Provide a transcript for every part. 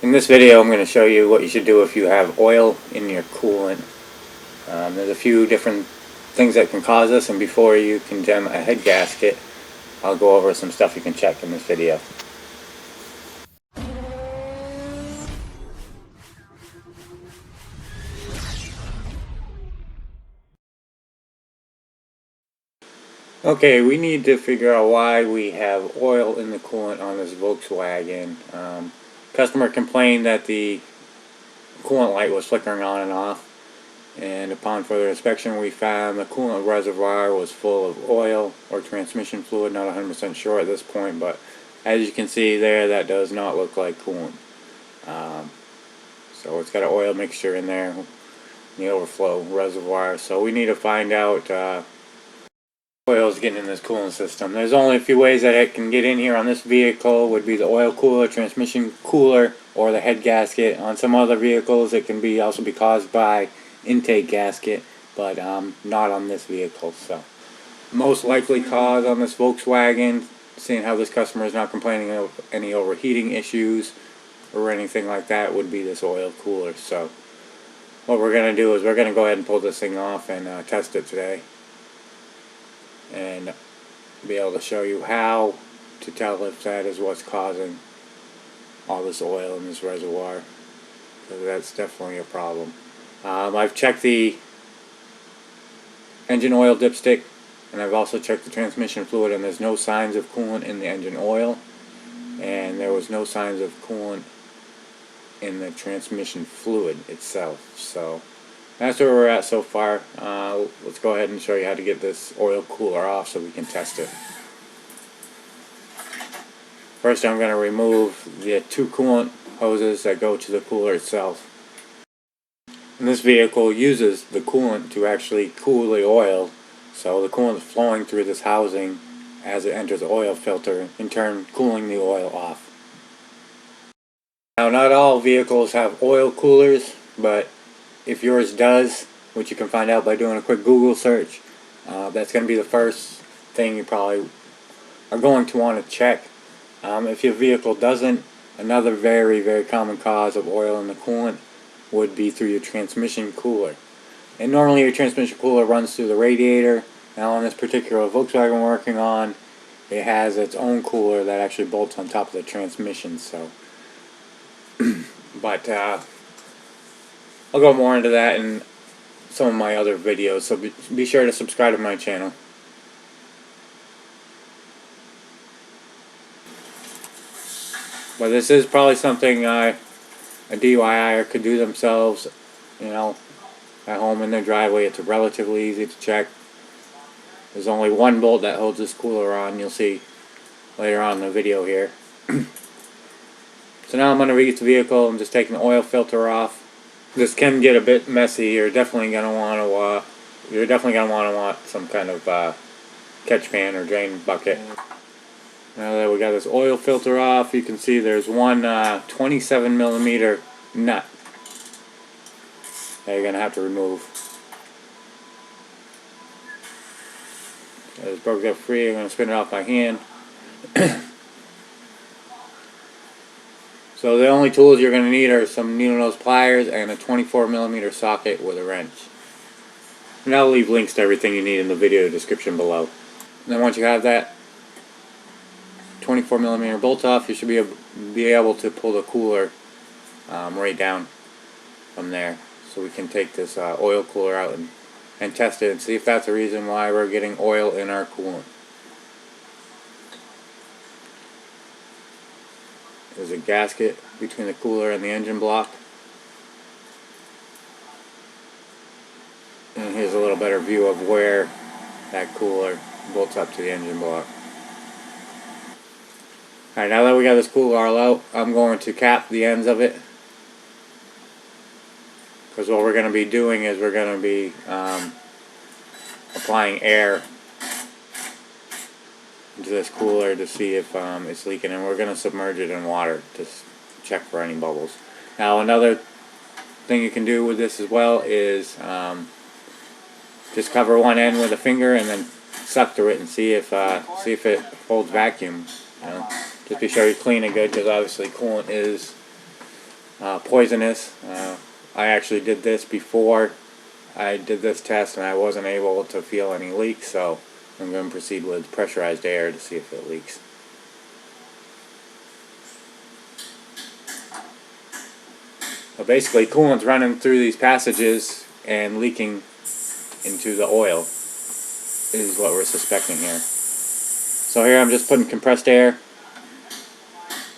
In this video I'm going to show you what you should do if you have oil in your coolant. There's a few different things that can cause this, and before you condemn a head gasket, I'll go over some stuff you can check in this video. Okay, we need to figure out why we have oil in the coolant on this Volkswagen. Customer complained that the coolant light was flickering on and off, and upon further inspection we found the coolant reservoir was full of oil or transmission fluid. Not 100% sure at this point, but as you can see there, that does not look like coolant. So it's got an oil mixture in there in the overflow reservoir, so we need to find out oil is getting in this coolant system. There's only a few ways that it can get in here. On this vehicle would be the oil cooler, transmission cooler, or the head gasket. On some other vehicles it can be also be caused by intake gasket, but not on this vehicle. So most likely cause on this Volkswagen, seeing how this customer is not complaining of any overheating issues or anything like that, would be this oil cooler. So what we're going to do is we're going to go ahead and pull this thing off and test it today, and be able to show you how to tell if that is what's causing all this oil in this reservoir, because that's definitely a problem. I've checked the engine oil dipstick, and I've also checked the transmission fluid, and there's no signs of coolant in the engine oil, and there was no signs of coolant in the transmission fluid itself. So that's where we're at so far. Let's go ahead and show you how to get this oil cooler off so we can test it. First, I'm going to remove the two coolant hoses that go to the cooler itself. And this vehicle uses the coolant to actually cool the oil, so the coolant is flowing through this housing as it enters the oil filter, in turn cooling the oil off. Now, not all vehicles have oil coolers, but if yours does, which you can find out by doing a quick Google search, that's going to be the first thing you probably are going to want to check. If your vehicle doesn't, another very common cause of oil in the coolant would be through your transmission cooler. And normally your transmission cooler runs through the radiator. Now on this particular Volkswagen we're working on, it has its own cooler that actually bolts on top of the transmission. So but I'll go more into that in some of my other videos, so be sure to subscribe to my channel. But this is probably something a DIYer could do themselves, you know, at home in their driveway. It's relatively easy to check. There's only one bolt that holds this cooler on. You'll see later on in the video here. So now I'm going to reach the vehicle and just taking the oil filter off. This can get a bit messy. You're definitely going to want some kind of catch pan or drain bucket. Now that we got this oil filter off, you can see there's one 27mm nut that you're going to have to remove. I just broke that free. I'm going to spin it off by hand. So the only tools you're going to need are some needle nose pliers and a 24mm socket with a wrench. And I'll leave links to everything you need in the video description below. And then once you have that 24mm bolt off, you should be able to pull the cooler right down from there. So we can take this oil cooler out and test it and see if that's the reason why we're getting oil in our coolant. There's a gasket between the cooler and the engine block. And here's a little better view of where that cooler bolts up to the engine block. Alright, now that we got this cooler all out, I'm going to cap the ends of it. Because what we're going to be doing is we're going to be applying air into this cooler to see if it's leaking, and we're going to submerge it in water to check for any bubbles. Now another thing you can do with this as well is just cover one end with a finger and then suck through it and see if it holds vacuum. Just be sure you clean it good, because obviously coolant is poisonous. I actually did this before I did this test and I wasn't able to feel any leaks, so I'm going to proceed with pressurized air to see if it leaks. But basically, coolant's running through these passages and leaking into the oil is what we're suspecting here. So here I'm just putting compressed air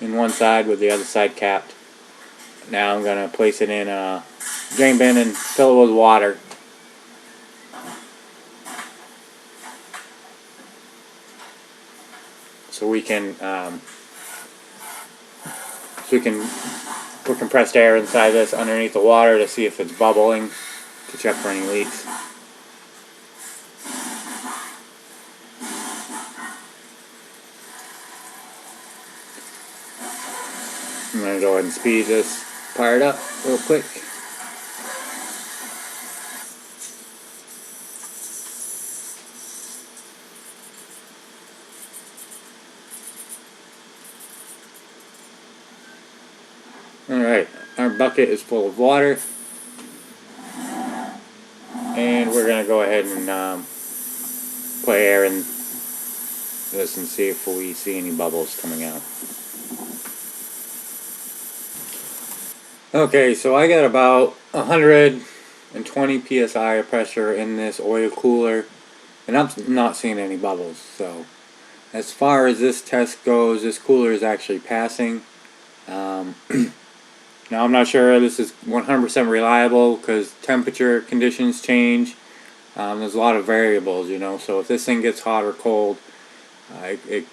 in one side with the other side capped. Now I'm going to place it in a drain bin and fill it with water. So we can put compressed air inside this underneath the water to see if it's bubbling, to check for any leaks. I'm going to go ahead and speed this part up real quick. Alright, our bucket is full of water, and we're going to go ahead and put air in this and see if we see any bubbles coming out. Okay, so I got about 120 psi of pressure in this oil cooler, and I'm not seeing any bubbles. So as far as this test goes, this cooler is actually passing. Now I'm not sure this is 100% reliable because temperature conditions change. There's a lot of variables, you know, so if this thing gets hot or cold, it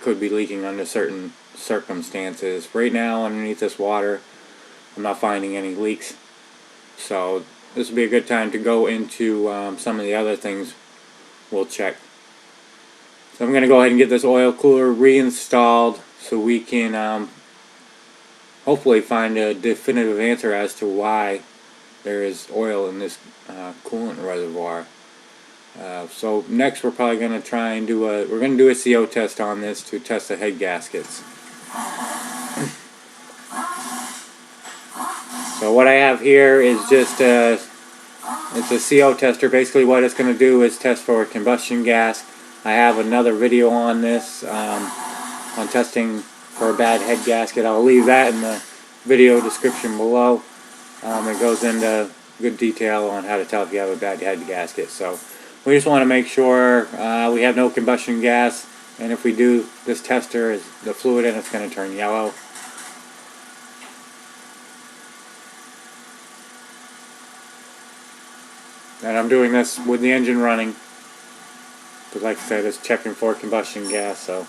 could be leaking under certain circumstances. Right now, underneath this water, I'm not finding any leaks. So this would be a good time to go into some of the other things we'll check. So I'm going to go ahead and get this oil cooler reinstalled so we can hopefully find a definitive answer as to why there is oil in this coolant reservoir. So next we're probably going to try and do a CO test on this to test the head gaskets. So what I have here is just it's a CO tester. Basically what it's going to do is test for combustion gas. I have another video on this on testing for a bad head gasket. I'll leave that in the video description below. It goes into good detail on how to tell if you have a bad head gasket. So we just want to make sure we have no combustion gas, and if we do, this tester is the fluid in it's going to turn yellow. And I'm doing this with the engine running because, like I said, it's checking for combustion gas. So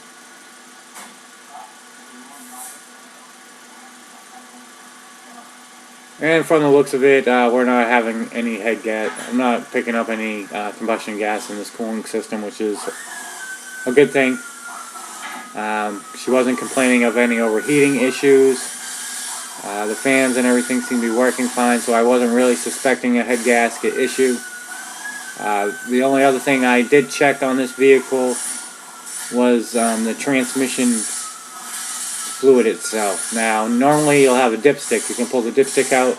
and from the looks of it, we're not having any head gas. I'm not picking up any combustion gas in this cooling system, which is a good thing. She wasn't complaining of any overheating issues. The fans and everything seem to be working fine, so I wasn't really suspecting a head gasket issue. The only other thing I did check on this vehicle was the transmission fluid itself. Now, normally you'll have a dipstick. You can pull the dipstick out,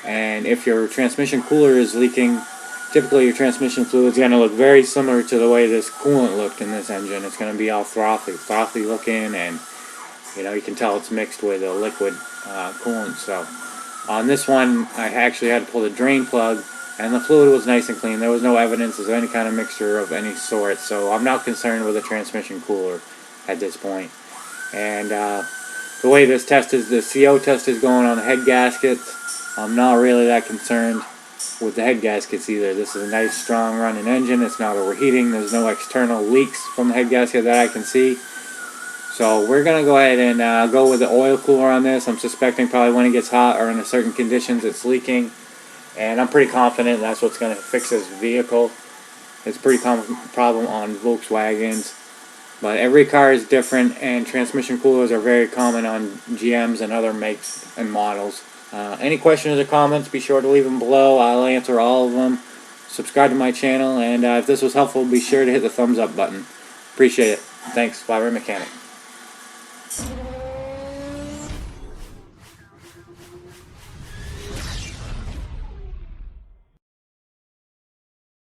and if your transmission cooler is leaking, typically your transmission fluid is going to look very similar to the way this coolant looked in this engine. It's going to be all frothy looking, and you know, you can tell it's mixed with a liquid coolant. So on this one, I actually had to pull the drain plug, and the fluid was nice and clean. There was no evidence of any kind of mixture of any sort, so I'm not concerned with the transmission cooler at this point. And the way this test is, the CO test is going on the head gaskets, I'm not really that concerned with the head gaskets either. This is a nice strong running engine. It's not overheating. There's no external leaks from the head gasket that I can see. So we're going to go ahead and go with the oil cooler on this. I'm suspecting probably when it gets hot or in certain conditions it's leaking. And I'm pretty confident that's what's going to fix this vehicle. It's a pretty common problem on Volkswagens. But every car is different, and transmission coolers are very common on GMs and other makes and models. Any questions or comments, be sure to leave them below. I'll answer all of them. Subscribe to my channel, and if this was helpful, be sure to hit the thumbs up button. Appreciate it. Thanks, Flyboy Mechanic.